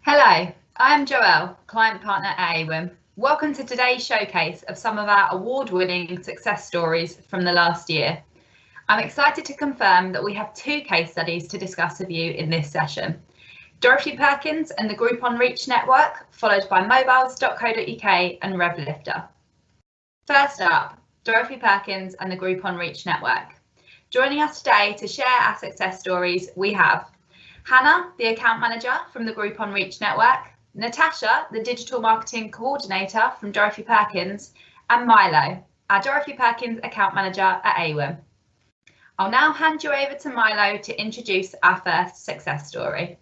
Hello, I'm Joelle, Client Partner at AWIM. Welcome to today's showcase of some of our award-winning success stories from the last year. I'm excited to confirm that we have two case studies to discuss with you in this session. Dorothy Perkins and the Groupon Reach Network, followed by mobiles.co.uk and RevLifter. First up, Dorothy Perkins and the Groupon Reach Network. Joining us today to share our success stories, we have Hannah, the account manager from the Groupon Reach Network, Natasha, the digital marketing coordinator from Dorothy Perkins, and Milo, our Dorothy Perkins account manager at AWIM. I'll now hand you over to Milo to introduce our first success story.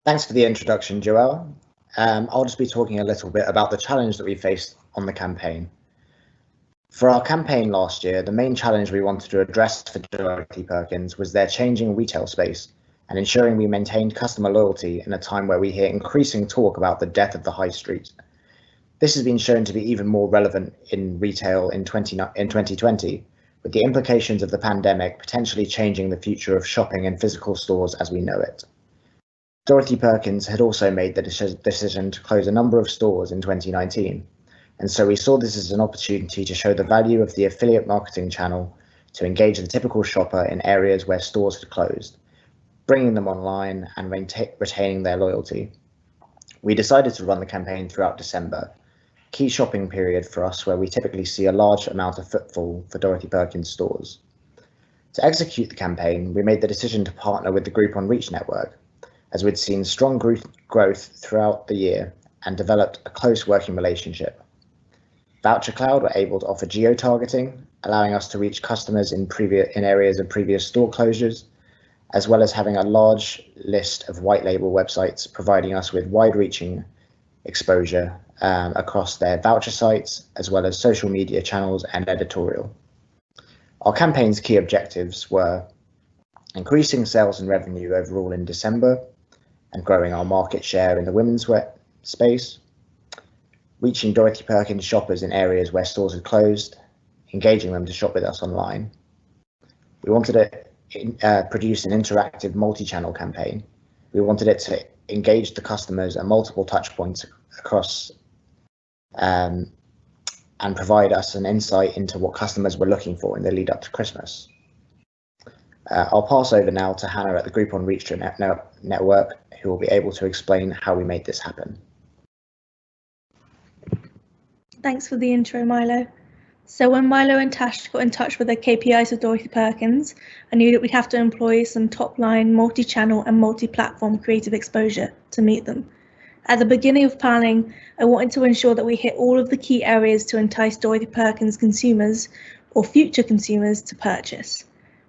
Thanks for the introduction, Joelle. I'll just be talking a little bit about the challenge that we faced on the campaign. For our campaign last year, the main challenge we wanted to address for Dorothy Perkins was their changing retail space and ensuring we maintained customer loyalty in a time where we hear increasing talk about the death of the high street. This has been shown to be even more relevant in retail in 2020, with the implications of the pandemic potentially changing the future of shopping in physical stores as we know it. Dorothy Perkins had also made the decision to close a number of stores in 2019. And so we saw this as an opportunity to show the value of the affiliate marketing channel to engage the typical shopper in areas where stores had closed, bringing them online and retaining their loyalty. We decided to run the campaign throughout December, key shopping period for us where we typically see a large amount of footfall for Dorothy Perkins stores. To execute the campaign, we made the decision to partner with the Groupon Reach Network, as we'd seen strong growth throughout the year and developed a close working relationship. Voucher Cloud were able to offer geo-targeting, allowing us to reach customers in areas of previous store closures, as well as having a large list of white label websites providing us with wide-reaching exposure across their voucher sites, as well as social media channels and editorial. Our campaign's key objectives were increasing sales and revenue overall in December and growing our market share in the women's wear space, reaching Dorothy Perkins shoppers in areas where stores had closed, engaging them to shop with us online. We wanted to produce an interactive multi-channel campaign. We wanted it to engage the customers at multiple touch points across and provide us an insight into what customers were looking for in the lead up to Christmas. I'll pass over now to Hannah at the Groupon Reach Network, who will be able to explain how we made this happen. Thanks for the intro, Milo. So when Milo and Tash got in touch with their KPIs with Dorothy Perkins, I knew that we'd have to employ some top-line, multi-channel and multi-platform creative exposure to meet them. At the beginning of planning, I wanted to ensure that we hit all of the key areas to entice Dorothy Perkins consumers or future consumers to purchase.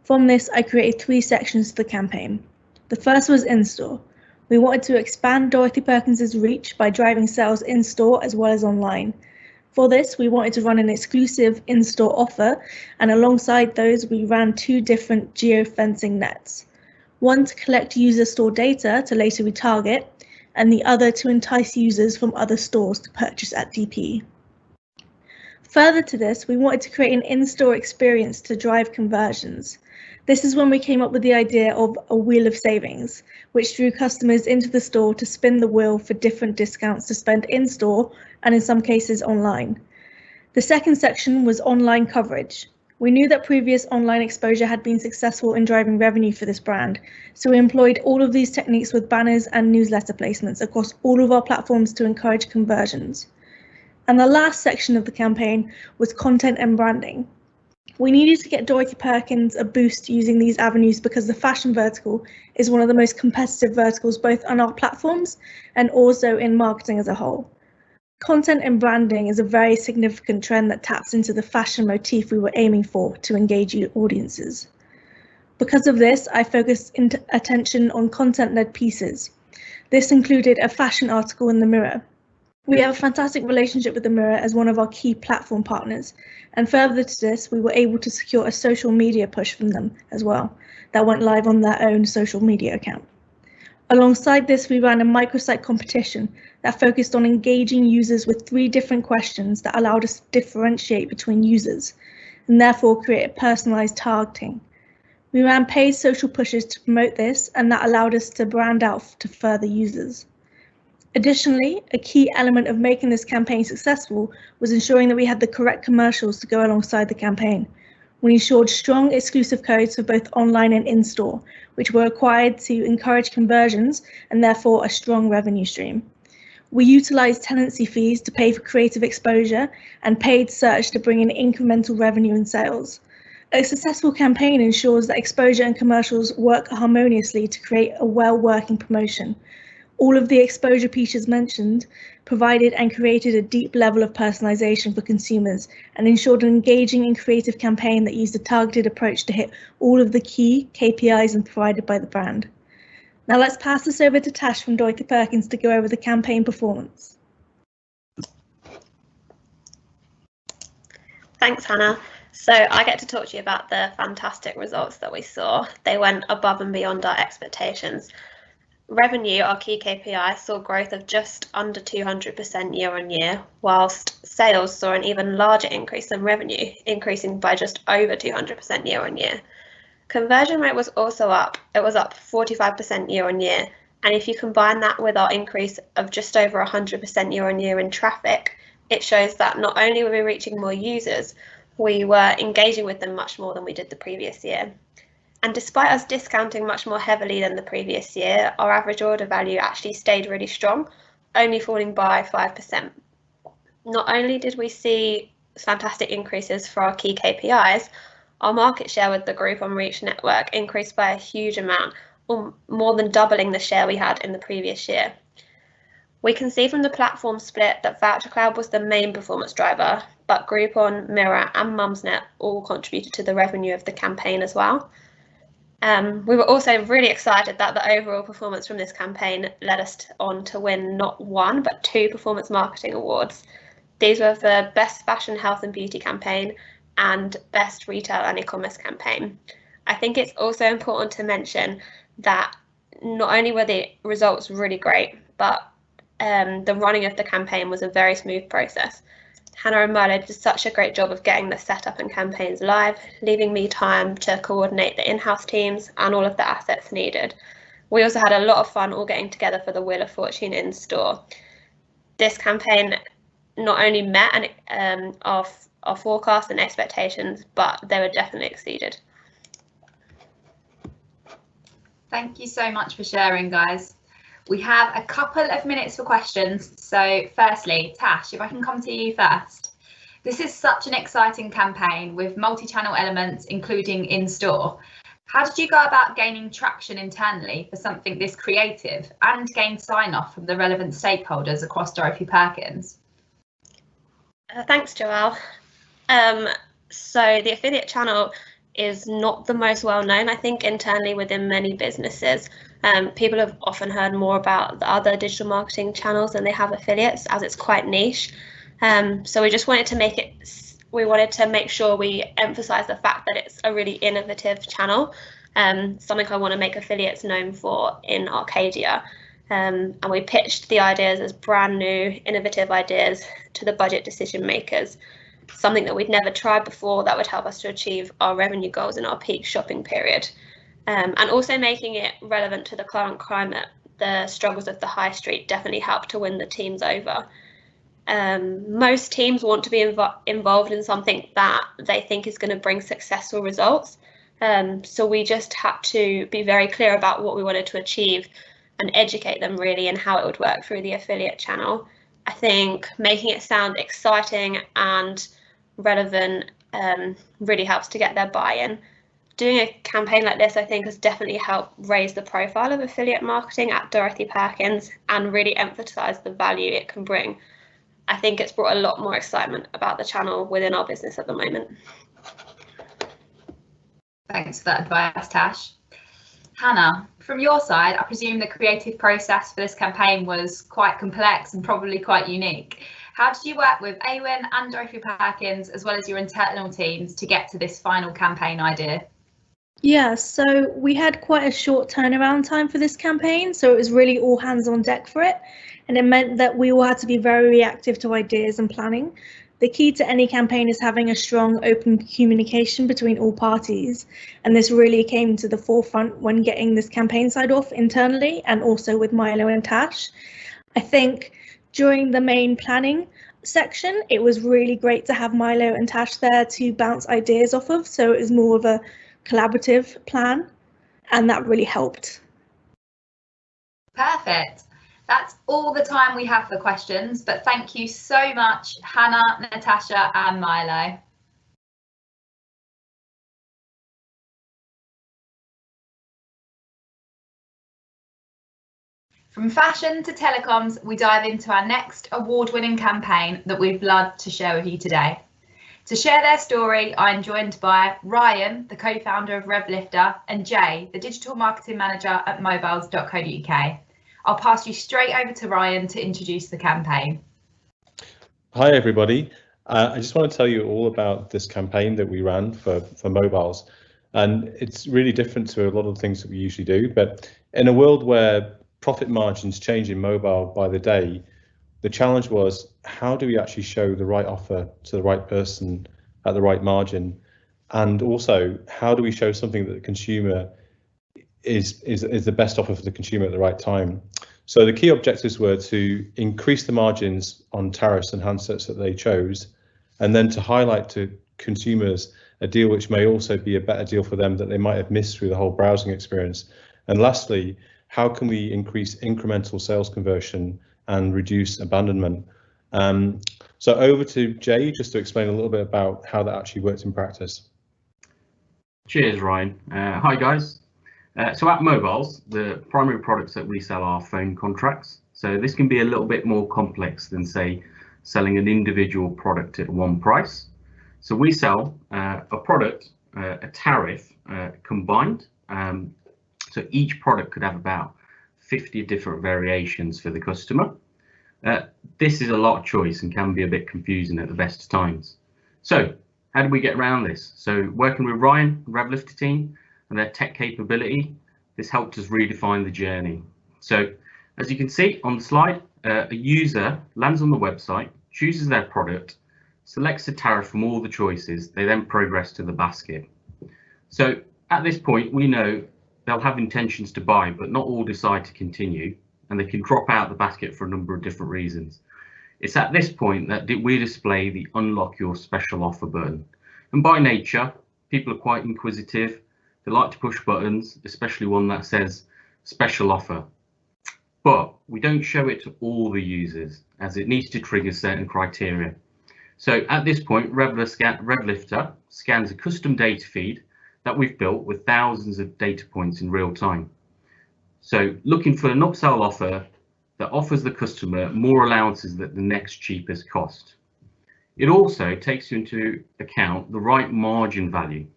From this, I created 3 sections to the campaign. The first was in-store. We wanted to expand Dorothy Perkins's reach by driving sales in-store as well as online. For this, we wanted to run an exclusive in-store offer, and alongside those, we ran 2 different geo-fencing nets. One to collect user store data to later retarget, and the other to entice users from other stores to purchase at DP. Further to this, we wanted to create an in-store experience to drive conversions. This is when we came up with the idea of a wheel of savings, which drew customers into the store to spin the wheel for different discounts to spend in-store and in some cases online. The second section was online coverage. We knew that previous online exposure had been successful in driving revenue for this brand, so we employed all of these techniques with banners and newsletter placements across all of our platforms to encourage conversions. And the last section of the campaign was content and branding. We needed to get Dorothy Perkins a boost using these avenues because the fashion vertical is one of the most competitive verticals both on our platforms and also in marketing as a whole. Content and branding is a very significant trend that taps into the fashion motif we were aiming for to engage audiences. Because of this, I focused attention on content-led pieces. This included a fashion article in The Mirror. We have a fantastic relationship with The Mirror as one of our key platform partners, and further to this, we were able to secure a social media push from them as well, that went live on their own social media account. Alongside this, we ran a microsite competition that focused on engaging users with 3 different questions that allowed us to differentiate between users, and therefore create personalized targeting. We ran paid social pushes to promote this, and that allowed us to brand out to further users. Additionally, a key element of making this campaign successful was ensuring that we had the correct commercials to go alongside the campaign. We ensured strong exclusive codes for both online and in-store, which were required to encourage conversions and therefore a strong revenue stream. We utilised tenancy fees to pay for creative exposure and paid search to bring in incremental revenue and sales. A successful campaign ensures that exposure and commercials work harmoniously to create a well-working promotion. All of the exposure features mentioned provided and created a deep level of personalization for consumers and ensured an engaging and creative campaign that used a targeted approach to hit all of the key KPIs and provided by the brand. Now let's pass this over to Tash from Dorothy Perkins to go over the campaign performance. Thanks, Hannah. So I get to talk to you about the fantastic results that we saw. They went above and beyond our expectations. Revenue, our key KPI, saw growth of just under 200% year on year, whilst sales saw an even larger increase than revenue, increasing by just over 200% year on year. Conversion rate was also up. It was up 45% year on year. And if you combine that with our increase of just over 100% year on year in traffic, it shows that not only were we reaching more users, we were engaging with them much more than we did the previous year. And despite us discounting much more heavily than the previous year, our average order value actually stayed really strong, only falling by 5%. Not only did we see fantastic increases for our key KPIs, our market share with the group on Reach Network increased by a huge amount, more than doubling the share we had in the previous year. We can see from the platform split that VoucherCloud was the main performance driver, but Groupon, Mirror and Mumsnet all contributed to the revenue of the campaign as well. We were also really excited that the overall performance from this campaign led us on to win not one, but 2 performance marketing awards. These were for Best Fashion, Health and Beauty campaign and Best Retail and E-commerce campaign. I think it's also important to mention that not only were the results really great, but the running of the campaign was a very smooth process. Hannah and Milo did such a great job of getting the setup and campaigns live, leaving me time to coordinate the in-house teams and all of the assets needed. We also had a lot of fun all getting together for the Wheel of Fortune in store. This campaign not only met our forecasts and expectations, but they were definitely exceeded. Thank you so much for sharing, guys. We have a couple of minutes for questions. So firstly, Tash, if I can come to you first. This is such an exciting campaign with multi-channel elements, including in-store. How did you go about gaining traction internally for something this creative and gain sign-off from the relevant stakeholders across Dorothy Perkins? Thanks, Joelle. So the affiliate channel is not the most well known, I think, internally within many businesses. People have often heard more about the other digital marketing channels than they have affiliates, as it's quite niche. So we just wanted to make sure we emphasize the fact that it's a really innovative channel, something I want to make affiliates known for in Arcadia. And we pitched the ideas as brand new, innovative ideas to the budget decision makers, something that we'd never tried before that would help us to achieve our revenue goals in our peak shopping period. And also making it relevant to the current climate, the struggles of the high street definitely helped to win the teams over. Most teams want to be involved in something that they think is going to bring successful results. So we just had to be very clear about what we wanted to achieve and educate them really in how it would work through the affiliate channel. I think making it sound exciting and relevant really helps to get their buy-in. Doing a campaign like this, I think, has definitely helped raise the profile of affiliate marketing at Dorothy Perkins and really emphasize the value it can bring. I think it's brought a lot more excitement about the channel within our business at the moment. Thanks for that advice, Tash. Hannah, from your side, I presume the creative process for this campaign was quite complex and probably quite unique. How did you work with Awen and Dorothy Perkins, as well as your internal teams, to get to this final campaign idea? Yeah, so we had quite a short turnaround time for this campaign, so it was really all hands on deck for it, and it meant that we all had to be very reactive to ideas and planning. The key to any campaign is having a strong, open communication between all parties, and this really came to the forefront when getting this campaign side off internally and also with Milo and Tash. I think during the main planning section, it was really great to have Milo and Tash there to bounce ideas off of, so it was more of a collaborative plan, and that really helped. Perfect. That's all the time we have for questions, but thank you so much, Hannah, Natasha and Milo. From fashion to telecoms, we dive into our next award-winning campaign that we've loved to share with you today. To share their story, I'm joined by Ryan, the co-founder of RevLifter, and Jay, the digital marketing manager at mobiles.co.uk. I'll pass you straight over to Ryan to introduce the campaign. Hi everybody. I just want to tell you all about this campaign that we ran for mobiles. And it's really different to a lot of the things that we usually do. But in a world where profit margins change in mobile by the day, the challenge was, how do we actually show the right offer to the right person at the right margin? And also, how do we show something that the consumer is the best offer for the consumer at the right time? So the key objectives were to increase the margins on tariffs and handsets that they chose, and then to highlight to consumers a deal which may also be a better deal for them that they might have missed through the whole browsing experience. And lastly, how can we increase incremental sales conversion and reduce abandonment? So over to Jay, just to explain a little bit about how that actually worked in practice. Cheers, Ryan. Hi guys. So at Mobiles, the primary products that we sell are phone contracts. So this can be a little bit more complex than, say, selling an individual product at one price. So we sell a product, a tariff combined. So each product could have about 50 different variations for the customer. This is a lot of choice and can be a bit confusing at the best of times. So how do we get around this? So working with Ryan, the RevLifter team, and their tech capability, this helped us redefine the journey. So as you can see on the slide, a user lands on the website, chooses their product, selects a tariff from all the choices, they then progress to the basket. So at this point, we know they'll have intentions to buy, but not all decide to continue, and they can drop out the basket for a number of different reasons. It's at this point that we display the unlock your special offer button. And by nature, people are quite inquisitive. They like to push buttons, especially one that says special offer. But we don't show it to all the users, as it needs to trigger certain criteria. So at this point, RevLifter scans a custom data feed that we've built with thousands of data points in real time. So looking for an upsell offer that offers the customer more allowances at the next cheapest cost. It also takes into account the right margin value,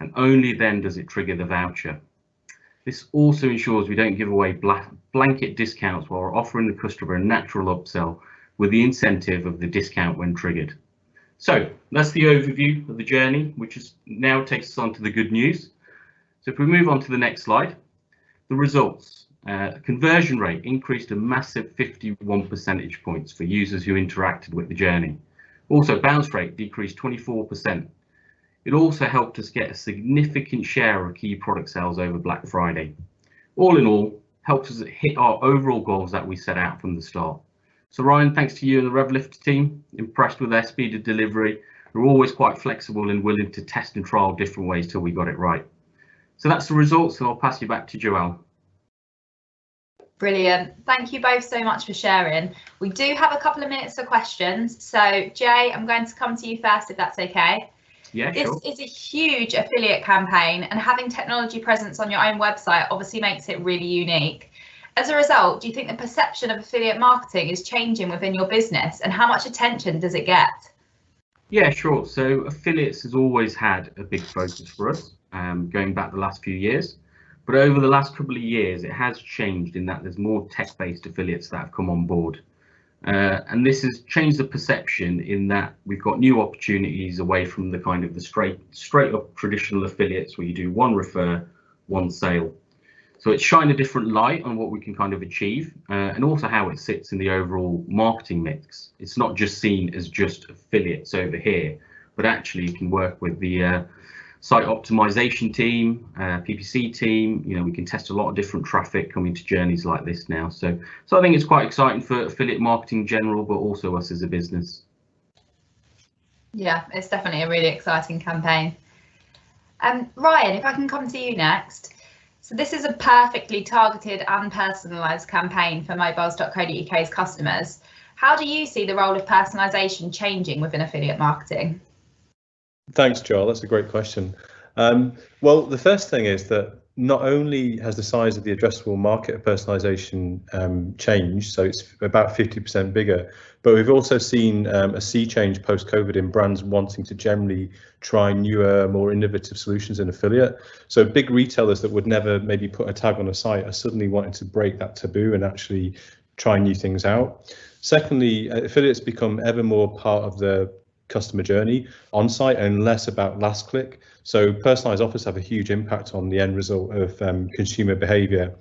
and only then does it trigger the voucher. This also ensures we don't give away blanket discounts while we're offering the customer a natural upsell with the incentive of the discount when triggered. So that's the overview of the journey, which is now takes us on to the good news. So if we move on to the next slide, the results. Conversion rate increased a massive 51 percentage points for users who interacted with the journey. Also, bounce rate decreased 24%. It also helped us get a significant share of key product sales over Black Friday. All in all, helped us hit our overall goals that we set out from the start. So Ryan, thanks to you and the RevLifter team, impressed with their speed of delivery. They're always quite flexible and willing to test and trial different ways till we got it right. So that's the results, and I'll pass you back to Joelle. Brilliant. Thank you both so much for sharing. We do have a couple of minutes for questions. So Jay, I'm going to come to you first, if that's okay. Yeah, this sure. is a huge affiliate campaign, and having technology presence on your own website obviously makes it really unique. As a result, do you think the perception of affiliate marketing is changing within your business, and how much attention does it get? Yeah, sure. So affiliates has always had a big focus for us, going back the last few years. But over the last couple of years, it has changed in that there's more tech-based affiliates that have come on board. And this has changed the perception in that we've got new opportunities away from the kind of the straight up traditional affiliates where you do one refer, one sale. So it's shine a different light on what we can kind of achieve, and also how it sits in the overall marketing mix. It's not just seen as just affiliates over here, but actually you can work with the site optimization team, PPC team. You know, we can test a lot of different traffic coming to journeys like this now. So I think it's quite exciting for affiliate marketing in general, but also us as a business. Yeah, it's definitely a really exciting campaign. Ryan, if I can come to you next. So this is a perfectly targeted and personalised campaign for mobiles.co.uk's customers. How do you see the role of personalisation changing within affiliate marketing? Thanks, Joel. That's a great question. Well, the first thing is that not only has the size of the addressable market of personalisation changed, so it's about 50% bigger, but we've also seen a sea change post-COVID in brands wanting to generally try newer, more innovative solutions in affiliate. So big retailers that would never maybe put a tag on a site are suddenly wanting to break that taboo and actually try new things out. Secondly, affiliates become ever more part of the customer journey on site and less about last click. So personalized offers have a huge impact on the end result of consumer behavior.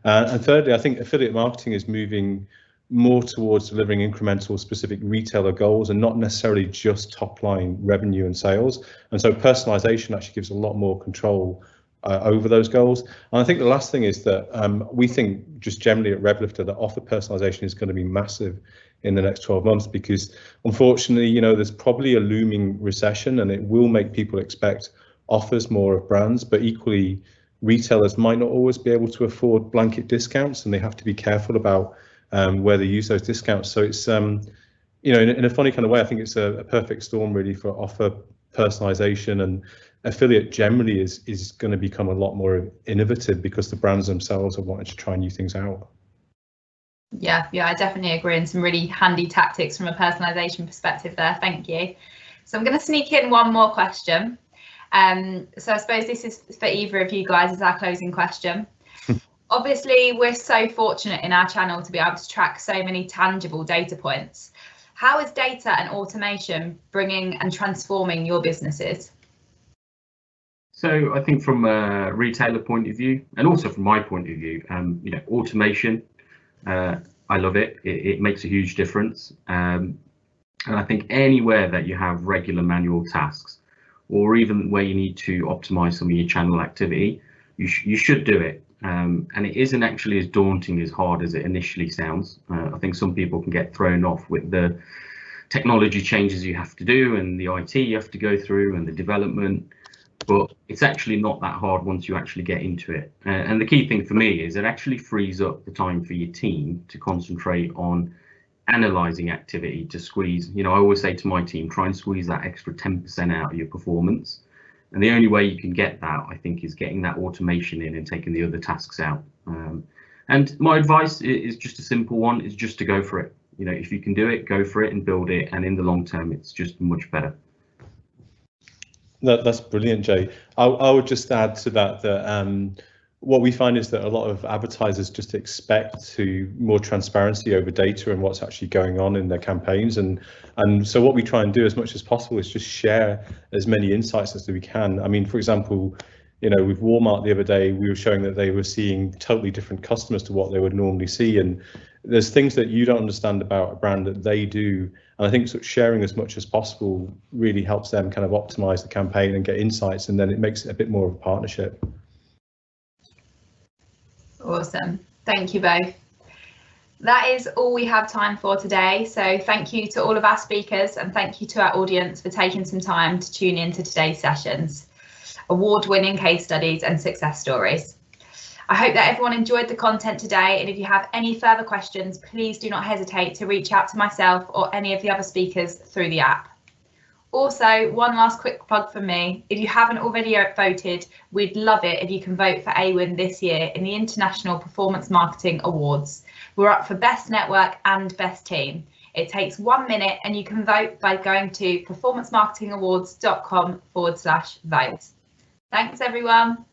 And thirdly, I think affiliate marketing is moving more towards delivering incremental specific retailer goals and not necessarily just top line revenue and sales. And so personalization actually gives a lot more control over those goals. And I think the last thing is that we think just generally at RevLifter that offer personalization is going to be massive in the next 12 months, because unfortunately, you know, there's probably a looming recession and it will make people expect offers more of brands, but equally retailers might not always be able to afford blanket discounts and they have to be careful about where they use those discounts. So it's, you know, in a funny kind of way, I think it's a perfect storm really for offer personalization, and affiliate generally is going to become a lot more innovative because the brands themselves are wanting to try new things out. Yeah, I definitely agree, and some really handy tactics from a personalisation perspective there. Thank you. So I'm going to sneak in one more question. So I suppose this is for either of you guys as our closing question. Obviously, we're so fortunate in our channel to be able to track so many tangible data points. How is data and automation bringing and transforming your businesses? So I think from a retailer point of view, and also from my point of view, you know, automation, I love it. It makes a huge difference. And I think anywhere that you have regular manual tasks, or even where you need to optimize some of your channel activity, you should do it. And it isn't actually as daunting as hard as it initially sounds. I think some people can get thrown off with the technology changes you have to do and the IT you have to go through and the development, but it's actually not that hard once you actually get into it. And the key thing for me is it actually frees up the time for your team to concentrate on analyzing activity to squeeze, you know, I always say to my team, try and squeeze that extra 10% out of your performance. And the only way you can get that, I think, is getting that automation in and taking the other tasks out. And my advice is just a simple one, is just to go for it. You know, if you can do it, go for it and build it. And in the long term, it's just much better. That's brilliant, Jay. I would just add to that what we find is that a lot of advertisers just expect more transparency over data and what's actually going on in their campaigns, and so what we try and do as much as possible is just share as many insights as we can. I mean, for example, you know, with Walmart the other day, we were showing that they were seeing totally different customers to what they would normally see, and there's things that you don't understand about a brand that they do. And I think sort of sharing as much as possible really helps them kind of optimize the campaign and get insights, and then it makes it a bit more of a partnership. Awesome. Thank you both. That is all we have time for today. So thank you to all of our speakers, and thank you to our audience for taking some time to tune into today's sessions. Award-winning case studies and success stories. I hope that everyone enjoyed the content today, and if you have any further questions, please do not hesitate to reach out to myself or any of the other speakers through the app. Also, one last quick plug from me. If you haven't already voted, we'd love it if you can vote for AWIN this year in the International Performance Marketing Awards. We're up for Best Network and Best Team. It takes 1 minute and you can vote by going to performancemarketingawards.com/vote. Thanks everyone.